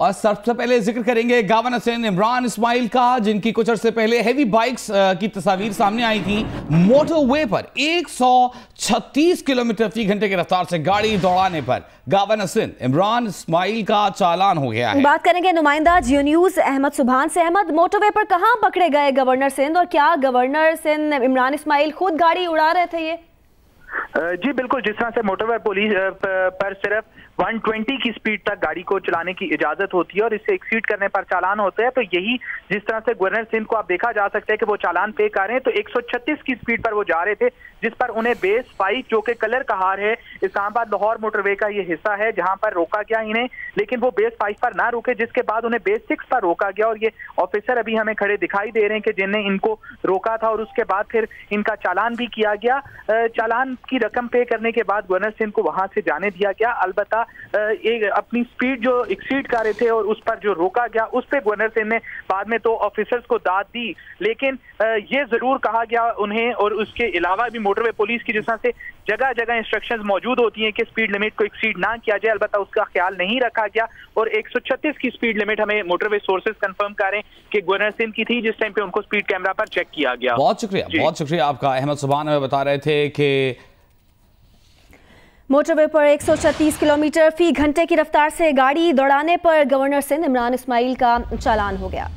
और सबसे पहले जिक्र करेंगे गवर्नर सिंध इमरान इस्माइल का, जिनकी कुछ अर्से पहले हेवी बाइक्स की तस्वीर सामने आई थी। मोटरवे पर 136 किलोमीटर फी घंटे की रफ्तार से गाड़ी दौड़ाने पर गवर्नर सिंध इमरान इस्माइल का चालान हो गया है। बात करेंगे नुमाइंदा जियो न्यूज अहमद सुभान से। अहमद, मोटरवे पर कहां पकड़े गए गवर्नर सिंध, और क्या गवर्नर सिंध इमरान इस्माइल खुद गाड़ी उड़ा रहे थे? ये जी बिल्कुल, जिस तरह से मोटरवे पुलिस पर सिर्फ 120 की स्पीड तक गाड़ी को चलाने की इजाजत होती है और इससे एक्सीड करने पर चालान होते हैं, तो यही जिस तरह से गवर्नर सिंध को आप देखा जा सकता है कि वो चालान पे कर रहे हैं, तो 136 की स्पीड पर वो जा रहे थे, जिस पर उन्हें बेस 5 जो कि कलर कहार है, इस्लामाबाद लाहौर मोटरवे का ये हिस्सा है, जहां पर रोका गया इन्हें, लेकिन वो बेस 5 पर ना रुके, जिसके बाद उन्हें बेस 6 पर रोका गया। और ये ऑफिसर अभी हमें खड़े दिखाई दे रहे हैं कि जिनने इनको रोका था, और उसके बाद फिर इनका चालान भी किया गया। चालान की रकम पे करने के बाद गवर्नर सिंध को वहां से जाने दिया गया। अलबत्ता एक अपनी स्पीड जो एक्सीड कर रहे थे और उस पर जो रोका गया, उस पे गवर्नर सिंध ने बाद में तो ऑफिसर्स को दाद दी, लेकिन ये जरूर कहा गया उन्हें, और उसके अलावा भी मोटरवे पुलिस की जिस तरह से जगह जगह इंस्ट्रक्शंस मौजूद होती हैं कि स्पीड लिमिट को एक्सीड ना किया जाए, अलबत्ता उसका ख्याल नहीं रखा गया। और 136 की स्पीड लिमिट हमें मोटरवे सोर्सेज कंफर्म करें कि गवर्नर सिंध की थी, जिस टाइम पे उनको स्पीड कैमरा पर चेक किया गया। बहुत शुक्रिया आपका। अहमद सुभान हमें बता रहे थे कि मोटरवे पर 136 किलोमीटर फी घंटे की रफ्तार से गाड़ी दौड़ाने पर गवर्नर सिंध इमरान इस्माइल का चालान हो गया।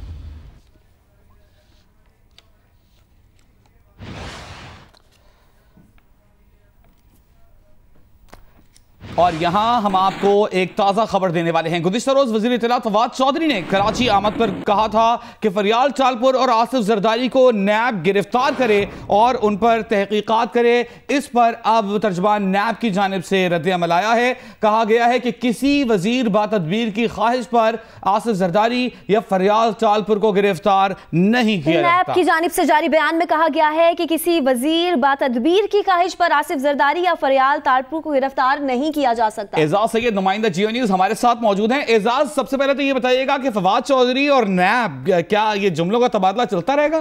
और यहां हम आपको एक ताजा खबर देने वाले हैं। गुज़िश्ता रोज वज़ीर इत्तलात फवाद चौधरी ने कराची आमद पर कहा था कि फरियाल टालपुर और आसिफ जरदारी को नैब गिरफ्तार करे और उन पर तहकीकात करे। इस पर अब तर्जमान नैब की जानिब से रद्द अमल आया है। कहा गया है कि किसी वजीर बातदबीर की ख्वाहिश पर आसिफ जरदारी या फरियाल टालपुर को गिरफ्तार नहीं किया जाता। नैब की जानिब से जारी बयान में कहा गया है कि किसी वजीर बातदबीर की ख्वाहिश पर आसिफ जरदारी या फरियाल टालपुर को गिरफ्तार नहीं किया जा सकता। एजाज सैयद नुमाइंदा जियो न्यूज हमारे साथ मौजूद हैं। एजाज, सबसे पहले तो ये बताइएगा कि फवाद चौधरी और नैब, क्या ये जुमलों का तबादला चलता रहेगा?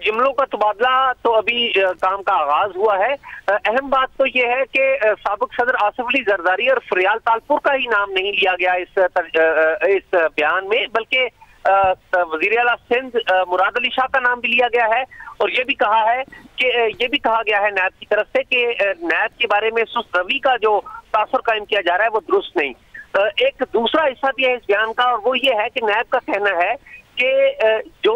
जुमलों का तबादला तो अभी काम का आगाज हुआ है। अहम बात तो यह है कि साबिक सदर आसिफ अली जरदारी और फरियाल तालपुर का ही नाम नहीं लिया गया इस बयान में, बल्कि वजीर आला सिंध मुराद अली शाह का नाम भी लिया गया है। और ये भी कहा गया है नैब की तरफ से कि नैब के बारे में सुस्त रवि का जो तासुर कायम किया जा रहा है वो दुरुस्त नहीं। एक दूसरा हिस्सा भी है इस बयान का, और वो ये है कि नैब का कहना है कि जो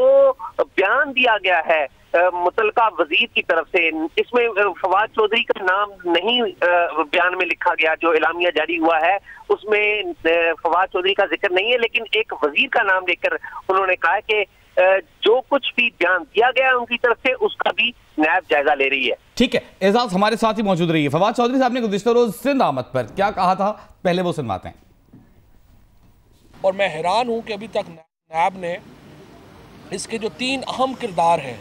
बयान दिया गया है मुतलका वजीर की तरफ से, इसमें फवाद चौधरी का नाम नहीं बयान में लिखा गया। जो एलामिया जारी हुआ है उसमें फवाद चौधरी का जिक्र नहीं है, लेकिन एक वजीर का नाम लेकर उन्होंने कहा कि जो कुछ भी बयान दिया गया उनकी तरफ से उसका भी नैब जायजा ले रही है। ठीक है, एजाज हमारे साथ ही मौजूद रही है। फवाद चौधरी साहब ने गुज़िश्ता रोज सिंध आमद पर क्या कहा था, पहले वो सुनवाते हैं। और मैं हैरान हूं कि अभी तक नैब ने इसके जो 3 अहम किरदार हैं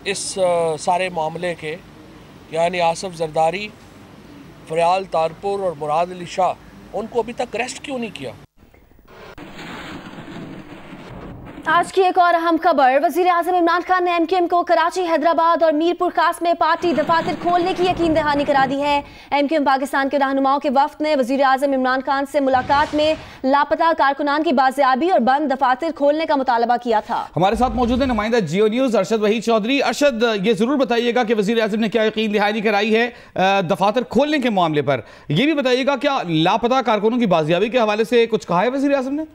इस सारे मामले के, यानी आसिफ जरदारी, फरियाल तालपुर और मुराद अली शाह, उनको अभी तक अरेस्ट क्यों नहीं किया? आज की एक और अहम खबर, वजीर आजम इमरान खान ने MQM को कराची, हैदराबाद और मीरपुर खास में पार्टी दफातर खोलने की यकीन दहानी करा दी है। MQM पाकिस्तान के रहनुमाओं के वफ्द ने वजीर आजम इमरान खान से मुलाकात में लापता कारकुनान की बाजियाबी और बंद दफातर खोलने का मुतालबा किया था। हमारे साथ मौजूद है नुमाइंदा जियो न्यूज अरशद वहीद चौधरी। अरशद, ये जरूर बताइएगा कि वजीर आजम ने क्या यकीन दहानी कराई है दफातर खोलने के मामले पर। यह भी बताइएगा क्या लापता कारकुनों की बाजियाबी के हवाले से कुछ कहा है वजीर आजम ने?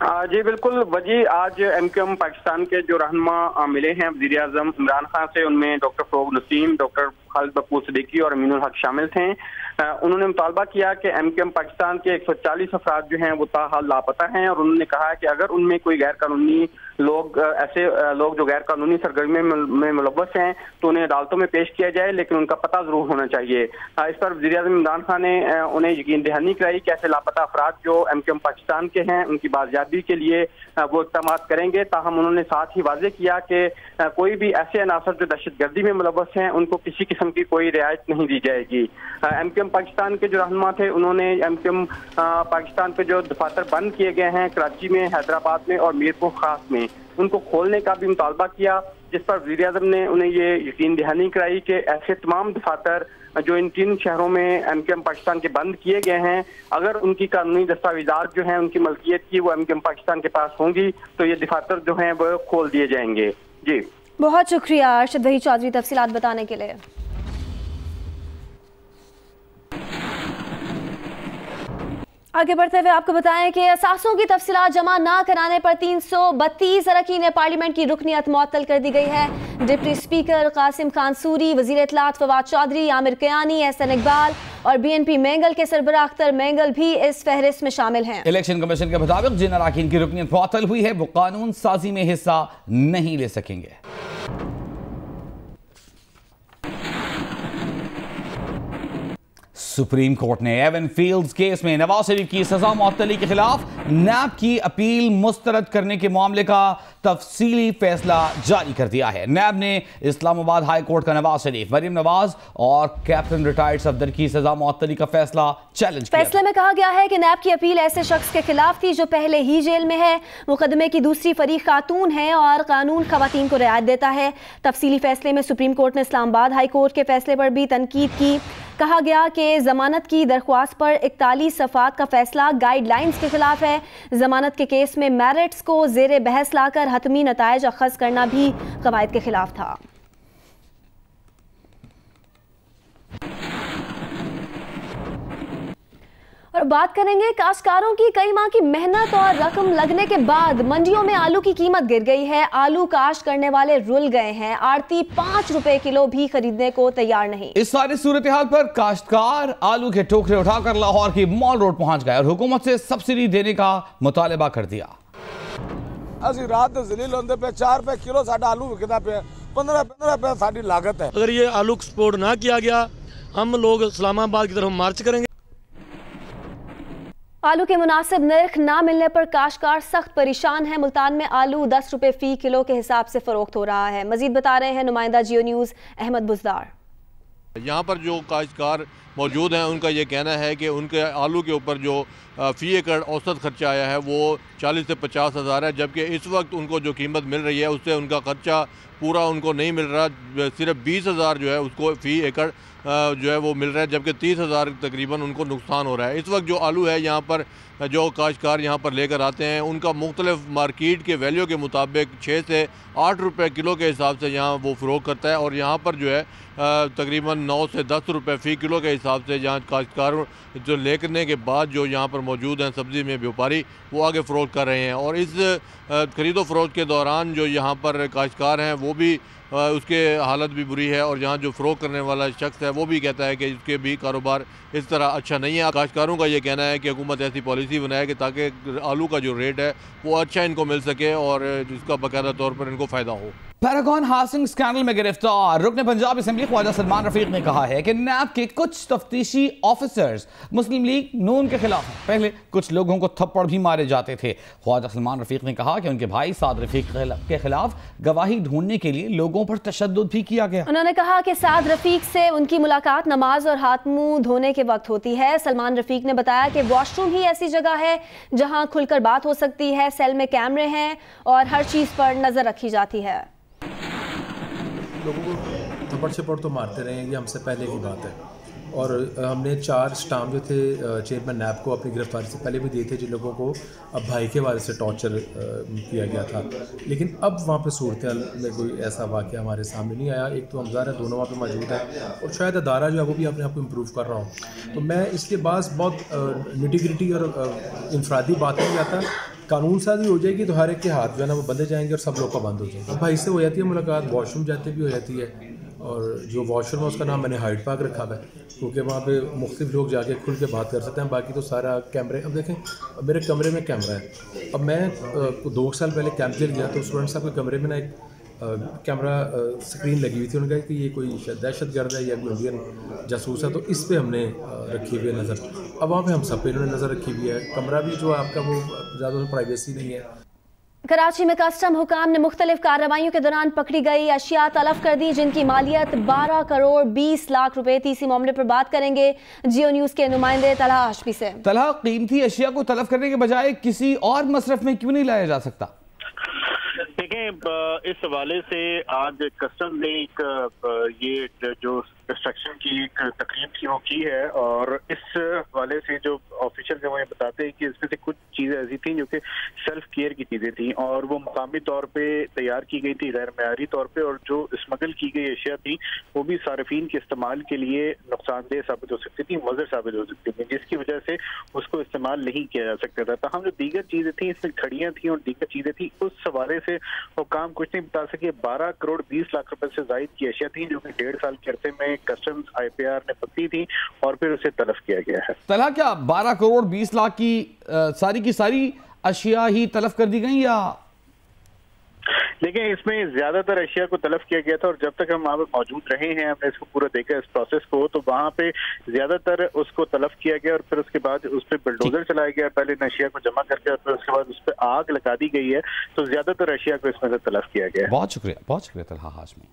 जी बिल्कुल वजी, आज MQM पाकिस्तान के जो रहनुमा मिले हैं वजीर आजम इमरान खान से, उनमें डॉक्टर फरोग नसीम, डॉक्टर खालिद बकूर सिद्दीकी और अमीनुल हक शामिल थे। उन्होंने मुतालबा किया कि MQM पाकिस्तान के 140 अफराद जो हैं वो ताहाल लापता हैं, और उन्होंने कहा कि अगर उनमें कोई गैर कानूनी लोग, ऐसे लोग जो गैर कानूनी सरगर्मी में मुलव्वस हैं, तो उन्हें अदालतों में पेश किया जाए, लेकिन उनका पता जरूर होना चाहिए। इस पर वज़ीर आज़म इमरान खान ने उन्हें यकीन दहानी कराई कि ऐसे लापता अफराद जो MQM पाकिस्तान के हैं उनकी बाजियाबी के लिए वो इक़दाम करेंगे। ताहम उन्होंने साथ ही वाज़ेह किया कि कोई भी ऐसे अनासर जो दहशतगर्दी में मुलव्वस हैं उनको किसी किस्म की कोई रियायत नहीं दी जाएगी। MQM पाकिस्तान के जो रहनुमा थे उन्होंने MQM पाकिस्तान के जो दफातर बंद किए गए हैं कराची में, हैदराबाद में और मीरपुर खास में, उनको खोलने का भी मुतालबा किया। जिस पर वज़ीर-ए-आज़म ने उन्हें ये यकीन दहानी कराई कि ऐसे तमाम दफातर जो इन 3 शहरों में MKM पाकिस्तान के बंद किए गए हैं, अगर उनकी कानूनी दस्तावेजात जो हैं उनकी मलकियत की वो MKM पाकिस्तान के पास होंगी तो ये दफातर जो हैं वो खोल दिए जाएंगे। जी बहुत शुक्रिया अरशद वहीद चौधरी तफसीलात बताने के लिए। आगे बढ़ते हुए आपको बताएं कि असासों की तफसीलात जमा ना कराने पर 332 अरकान पार्लियामेंट की रुकनियत मुअत्तल कर दी गई है। डिप्टी स्पीकर कासिम खान सूरी, वजीर इत्तलात फवाद चौधरी, आमिर कयानी, एहसन इकबाल और BNP मेंगल के सरबराह अख्तर मेंगल भी इस फहरिस्त में शामिल हैं। इलेक्शन कमीशन के मुताबिक जिन अरकान की रुकनियत मुअत्तल हुई है वो कानून साजी में हिस्सा नहीं ले सकेंगे। सुप्रीम कोर्ट ने एवन फील्ड्स केस में नवाज शरीफ की सजा मुअत्तली के खिलाफ नैब की अपील मुस्तरद करने के मामले का तफसीली फैसला जारी कर दिया है। नैब ने इस्लामाबाद हाई कोर्ट का नवाज शरीफ, मरीम नवाज और कैप्टन रिटायर्ड सफदर की सजा मुअत्तली का फैसला चैलेंज किया। फैसले में कहा गया है कि नैब की अपील ऐसे शख्स के खिलाफ थी जो पहले ही जेल में है, मुकदमे की दूसरी फरीक खातून है और कानून खवातीन को रियायत देता है। तफसीली फैसले में सुप्रीम कोर्ट ने इस्लामाबाद हाई कोर्ट के फैसले पर भी तनकीद की। कहा गया कि जमानत की दरख्वास्त पर 41 सफ़ात का फैसला गाइडलाइंस के खिलाफ है। जमानत के केस में मेरिट्स को ज़ेरे बहस लाकर हतमी नतायज अखज़ करना भी क़वायद के खिलाफ था। और बात करेंगे काश्तकारों की। कई माह की मेहनत और रकम लगने के बाद मंडियों में आलू की कीमत गिर गई है। आलू काश्त करने वाले रुल गए हैं। आड़ती 5 रुपए किलो भी खरीदने को तैयार नहीं। इस सारी सूरत हाल पर काश्तकार आलू के टोकरे उठाकर लाहौर की मॉल रोड पहुंच गए और हुकूमत से सब्सिडी देने का मुतालबा कर दिया। असि रात जलील होंदे पे 4 रुपए किलो साडा आलू विकदा पे 15 रुपए साडी लागत है। अगर ये आलू एक्सपोर्ट ना किया गया हम लोग इस्लामाबाद की तरफ मार्च करेंगे। आलू के मुनासिब नर्ख ना मिलने पर काश्तकार सख्त परेशान है। मुल्तान में आलू 10 रुपए फी किलो के हिसाब से फरोख्त हो रहा है। मजीद बता रहे हैं नुमाइंदा जियो न्यूज़ अहमद बुज़दार। यहाँ पर जो काश्तकार मौजूद हैं उनका ये कहना है कि उनके आलू के ऊपर जो फ़ी एकड़ औसत खर्चा आया है वो 40 से 50 हज़ार है, जबकि इस वक्त उनको जो कीमत मिल रही है उससे उनका खर्चा पूरा उनको नहीं मिल रहा। सिर्फ 20 हज़ार जो है उसको फ़ी एकड़ जो है वो मिल रहा है, जबकि 30 हज़ार तकरीबन उनको नुकसान हो रहा है। इस वक्त जो आलू है यहाँ पर जो काश्तकार यहाँ पर लेकर आते हैं उनका मुख्तलिफ मार्केट के वैल्यू के मुताबिक 6 से 8 रुपए किलो के हिसाब से यहाँ वो फ़रोख्त करता है और यहाँ पर जो है तकरीबन 9 से 10 रुपए फ़ी किलो के हिसाब से यहाँ काश्तकार जो लेने के बाद जो यहाँ पर मौजूद हैं सब्ज़ी में व्यापारी वो आगे फ़रोख्त कर रहे हैं। और इस ख़रीदो फ़रोख्त के दौरान जो यहाँ पर काश्तकार हैं वो भी उसके हालत भी बुरी है और यहाँ जो फ़रोख्त करने वाला शख्स है वो भी कहता है कि उसके भी कारोबार इस तरह अच्छा नहीं है। काश्तकारों का ये कहना है कि हुकूमत ऐसी पॉलिसी बनाए कि ताकि आलू का जो रेट है वो अच्छा इनको मिल सके और जिसका बाकायदा तौर पर इनको फ़ायदा हो। पैरागॉन हाउसिंग स्कैंडल में गिरफ्तार रुकन पंजाब असेंबली ख्वाजा सलमान रफीक ने कहा है कि नैब के कुछ तफ्तीशी ऑफिसर्स मुस्लिम लीग नून के खिलाफ हैं। पहले कुछ लोगों को थप्पड़ भी मारे जाते थे। ख्वाजा सलमान रफीक ने कहा कि उनके भाई साद रफीक के खिलाफ गवाही ढूंढने के लिए लोगों पर तशद्दुद भी किया गया। उन्होंने कहा कि साद रफीक से उनकी मुलाकात नमाज और हाथ मुंह धोने के वक्त होती है। सलमान रफीक ने बताया कि वॉशरूम ही ऐसी जगह है जहां खुलकर बात हो सकती है। सेल में कैमरे हैं और हर चीज पर नजर रखी जाती है। लोगों को थप्पड़ छप्पड़ तो मारते रहे हैं, ये हमसे पहले की बात है। और हमने 4 स्टाम्प जो थे चेयरमैन नैब को अपनी गिरफ्तारी से पहले भी दिए थे जिन लोगों को अब भाई के वाले से टॉर्चर किया गया था। लेकिन अब वहाँ पे सूरत में कोई ऐसा वाक़या हमारे सामने नहीं आया। एक तो हमज़ार है, दोनों वहाँ पे मौजूद है और शायद अदारा जो है वो भी अपने आप को इम्प्रूव कर रहा हूँ। तो मैं इसके बाद बहुत निटी-ग्रिटी और इंफरादी बात नहीं जाता। कानून साजी हो जाएगी तो हर एक के हाथ जो है ना वो बंधे जाएंगे और सब लोग का बंद हो जाएगा। भाई से हो जाती है मुलाकात, वॉशरूम जाते भी हो जाती है और जो वॉशरूम है उसका नाम मैंने हाइड पार्क रखा हुआ है क्योंकि वहाँ पे मुख्तलिफ लोग जाके खुल के बात कर सकते हैं। बाकी तो सारा कैमरे, अब देखें मेरे कमरे में कैमरा है। अब मैं 2 साल पहले कैंप जेल गया तो स्टूडेंट साहब के कमरे में ना एक कैमरा स्क्रीन लगी हुई थी। उन्होंने कहा कि ये कोई दहशतगर्द है या कोई इंडियन जासूस है, तो इस पे हमने रखी हुई है नज़र। अब वहाँ पे हम सब पे इन्होंने नज़र रखी हुई है। कमरा भी जो आपका वो ज़्यादा प्राइवेसी नहीं है। कराची में कस्टम हुकाम ने मुख्तलिफ कार्रवाइयों के दौरान पकड़ी गई अशिया तलफ कर दी जिनकी मालियत 12 करोड़ 20 लाख रुपए थी। इसी मामले पर बात करेंगे जियो न्यूज़ के नुमाइंदे तलहा हाशमी से। तलहा, कीमती अशिया को तलफ करने के बजाय किसी और मसरफ में क्यों नहीं लाया जा सकता? देखें, इस हवाले से आज कस्टम ने एक ये जो कंस्ट्रक्शन की एक तकरीब थी वो की है, और इस हवाले से जो ऑफिशियल है वो ये बताते हैं कि इसमें से कुछ चीज़ें ऐसी थी जो कि सेल्फ केयर की चीज़ें थी और वो मकामी तौर पे तैयार की गई थी गैर मयारी तौर पे, और जो स्मगल की गई अशिया थी वो भी सार्फिन के इस्तेमाल के लिए नुकसानदेह साबित हो सकती थी, मुज़र साबित हो सकती थी, जिसकी वजह से उसको इस्तेमाल नहीं किया जा सकता था। तहम जो दीगर चीज़ें थी इसमें घड़ियाँ थी और दीगर चीज़ें थी, उस हवाले से वो काम कुछ नहीं बता सके। 12 करोड़ 20 लाख रुपए से जायद की अशिया थी जो कि 1.5 साल के अरसे में कस्टम्स IPR ने पकड़ी थी और फिर उसे तलफ किया गया है। तलहा क्या 12 करोड़ 20 लाख की सारी की सारी अशिया ही तलफ कर दी गई, या लेकिन इसमें ज्यादातर अशिया को तलफ किया गया था और जब तक हम वहाँ पर मौजूद रहे हैं, हमने इसको पूरा देखा इस प्रोसेस को, तो वहाँ पे ज्यादातर उसको तलफ किया गया और फिर उसके बाद उस पर बुलडोजर चलाया गया, पहले इन अशिया को जमा करके और फिर उसके बाद उस पर आग लगा दी गई है, तो ज्यादातर अशिया को इसमें से तलफ किया गया है। बहुत शुक्रिया तलहा हाशमी।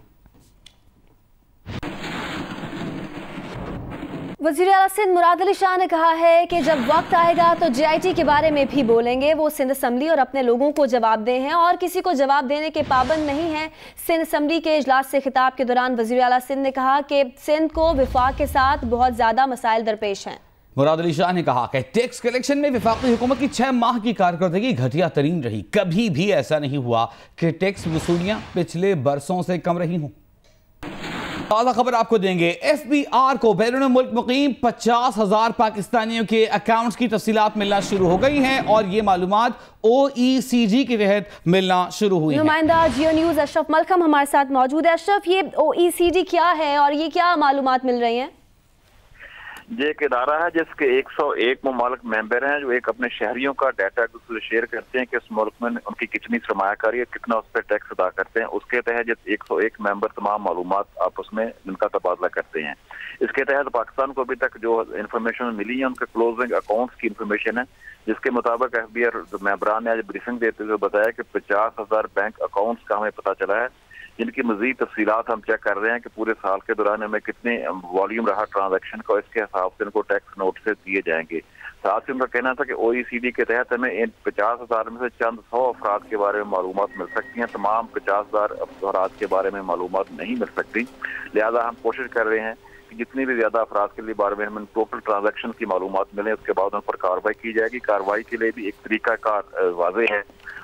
वज़ीर आला सिंध मुराद अली शाह ने कहा है कि जब वक्त आएगा तो JIT के बारे में भी बोलेंगे। वो सिंध असम्बली और अपने लोगों को जवाबदेह हैं और किसी को जवाब देने के पाबंद नहीं हैं। सिंध असम्बली के इजलास से खिताब के दौरान वज़ीर आला सिंध ने कहा कि सिंध को विफाक के साथ बहुत ज़्यादा मसाइल दरपेश हैं। मुराद अली शाह ने कहा कि टैक्स कलेक्शन में वफाकी हुकूमत की 6 माह की कारकर्दगी घटिया तरीन रही। कभी भी ऐसा नहीं हुआ कि टैक्स वसूलियाँ पिछले बरसों से कम रही हों। ताज़ा खबर आपको देंगे, FBR को बैरून मुल्क मुकीम 50,000 पाकिस्तानियों के अकाउंट्स की तफसीलात मिलना शुरू हो गई हैं और ये मालूमात OECD के तहत मिलना शुरू हुई हैं। नुमाइंदा जियो न्यूज़ अशरफ मलकम हमारे साथ मौजूद है। अशरफ, ये OECD क्या है और ये क्या मालूमात मिल रही हैं? ये एक इदारा है जिसके 101 ममालिक मेंबर हैं जो एक अपने शहरियों का डाटा एक दूसरे शेयर करते हैं कि इस मुल्क में उनकी कितनी सरमायाकारी है, कितना उस पर टैक्स अदा करते हैं। उसके तहत 101 मेंबर तमाम मालूमात आपस में इनका तबादला करते हैं। इसके तहत पाकिस्तान को अभी तक जो इन्फॉर्मेशन मिली है उनके क्लोजिंग अकाउंट्स की इन्फॉर्मेशन है, जिसके मुताबिक FBR मेंबरान ने आज ब्रीफिंग देते हुए बताया कि 50,000 बैंक अकाउंट्स का हमें पता चला है, जिनकी मजीद तफसीलात हम चेक कर रहे हैं कि पूरे साल के दौरान हमें कितने वॉल्यूम रहा ट्रांजैक्शन का, इसके हिसाब से इनको टैक्स नोटिस दिए जाएंगे। साथ ही उनका कहना था कि OECD के तहत हमें इन 50,000 में से चंद 100 अफराद के बारे में मालूमात मिल सकती हैं, तमाम 50,000 अफराद के बारे में मालूमात नहीं मिल सकती। लिहाजा हम कोशिश कर रहे हैं कि जितनी भी ज्यादा अफराद के लिए बारे में हमें टोटल ट्रांजैक्शन की मालूमात मिले, उसके बाद उन पर कार्रवाई की जाएगी। कार्रवाई के लिए भी एक तरीका कार वाज़ेह है,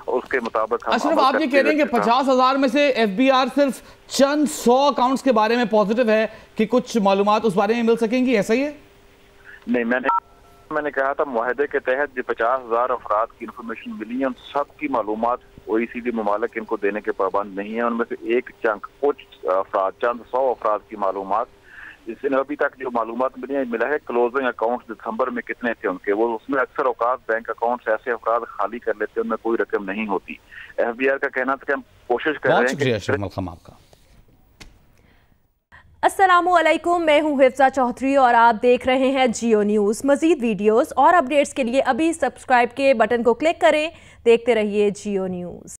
उसके मुताबिक हम अशरफ, आप ये कह रहे हैं कि 50,000 में से FBR सिर्फ चंद 100 अकाउंट्स के बारे में पॉजिटिव है कि कुछ मालूमात उस बारे में मिल सकेंगी, ऐसा ही है? नहीं, मैंने कहा था मुआहदे के तहत जो 50,000 अफराद की इंफॉर्मेशन मिली है उन सब की मालूमात OECD ममालिक इनको देने के पाबंद नहीं है। उनमें से एक चंक कुछ अफराद, चंद 100 अफराद की मालूमात, इसने अभी तक जो मालूमात मिला है क्लोजिंग अकाउंट्स दिसंबर में कितने थे उनके, वो उसमें अक्सर औकात बैंक अकाउंट्स ऐसे अफराद खाली कर लेते हैं, उनमें कोई रकम नहीं होती। FBR का कहना था कि हम कोशिश कर रहे हैं। आपका अस्सलामुअलैकुम, मैं हूं हिफ्जा चौधरी और आप देख रहे हैं जियो न्यूज़। मजीद वीडियोस और अपडेट्स के लिए अभी सब्सक्राइब के बटन को क्लिक करें। देखते रहिए जियो न्यूज़।